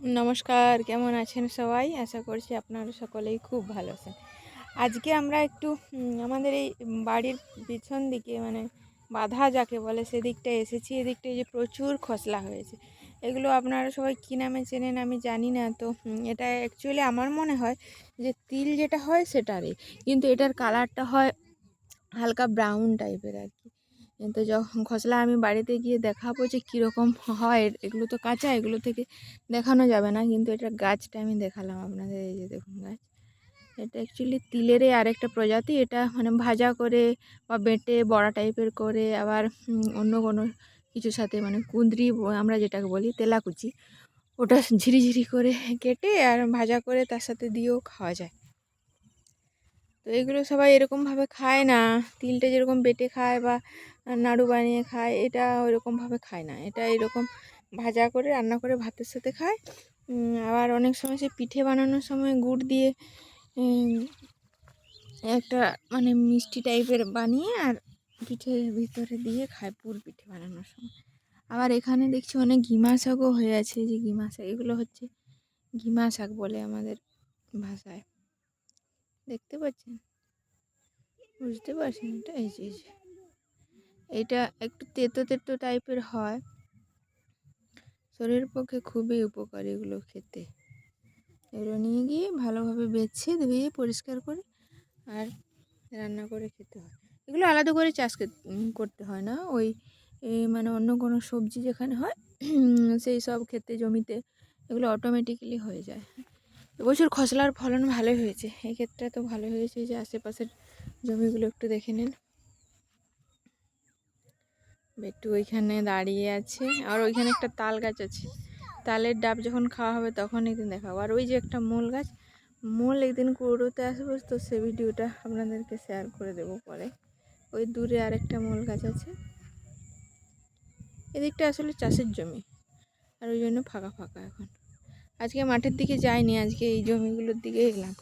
নমস্কার, কেমন আছেন সবাই? আশা করছি আপনারা সকলেই খুব ভালো আছেন। আজকে আমরা একটু আমাদের এই বাড়ির পিছন দিকে মানে বাধা যাকে বলে সেদিকটায় এসেছি। এদিকটায় যে প্রচুর খসলা হয়েছে, এগুলো আপনারা সবাই কী নামে চেনেন আমি জানি না। তো এটা অ্যাকচুয়ালি আমার মনে হয় যে তিল যেটা হয় সেটারই, কিন্তু এটার কালারটা হয় হালকা ব্রাউন টাইপের আর কি। তো যখন খসলা আমি বাড়িতে গিয়ে দেখাবো যে কীরকম হয়। এগুলো তো কাঁচা, এগুলো থেকে দেখানো যাবে না, কিন্তু এটা গাছটা আমি দেখালাম আপনাদের। এই যে দেখুন গাছ, এটা অ্যাকচুয়ালি তিলেরই আরেকটা প্রজাতি। এটা মানে ভাজা করে বা বেটে বড়া টাইপের করে, আবার অন্য কোনো কিছুর সাথে মানে কুঁদরি আমরা যেটাকে বলি তেলাকুচি, ওটা ঝিরিঝিরি করে কেটে আর ভাজা করে তার সাথে দিয়েও খাওয়া যায়। তো এগুলো সবাই এরকমভাবে খায় না। তিলটা যেরকম বেটে খায় বা নাড়ু বানিয়ে খায়, এটা ওইরকমভাবে খায় না। এটা এরকম ভাজা করে রান্না করে ভাতের সাথে খায়। আবার অনেক সময় সে পিঠে বানানোর সময় গুড় দিয়ে একটা মানে মিষ্টি টাইপের বানিয়ে আর পিঠের ভিতরে দিয়ে খায় পুর পিঠে বানানোর সময়। আবার এখানে দেখছি অনেক ঘিমা শাকও হয়ে আছে। যে ঘিমা শাক, এগুলো হচ্ছে ঘিমা শাক বলে আমাদের ভাষায়। দেখতে পাচ্ছেন? বুঝতে পারছেন? এটা এই যে এটা একটু তেতো তেতো টাইপের হয়, শরীরের পক্ষে খুবই উপকারী এগুলো খেতে। এগুলো নিয়ে গিয়ে ভালোভাবে বেছে ধুয়ে পরিষ্কার করে আর রান্না করে খেতে হয়। এগুলো আলাদা করে চাষ করতে হয় না। ওই মানে অন্য কোনো সবজি যেখানে হয় সেই সব ক্ষেতে জমিতে এগুলো অটোমেটিক্যালি হয়ে যায়। এবছর খসলার ফলন ভালোই হয়েছে। এই ক্ষেত্রে তো ভালো হয়েছে যে আশেপাশের জমিগুলো একটু দেখে নিন। একটু ওইখানে দাঁড়িয়ে আছে, আর ওইখানে একটা তাল গাছ আছে। তালের ডাব যখন খাওয়া হবে তখন একদিন দেখাবো। আর ওই যে একটা মূল গাছ, মূল একদিন কুড়োতে আসবো, তো সে ভিডিওটা আপনাদেরকে শেয়ার করে দেবো পরে। ওই দূরে আরেকটা মূল গাছ আছে। এদিকটা আসলে চাষের জমি, আর ওই জন্য ফাঁকা ফাঁকা এখন। আজকে মাঠের দিকে যাইনি, আজকে এই জমিগুলোর দিকে এলাম।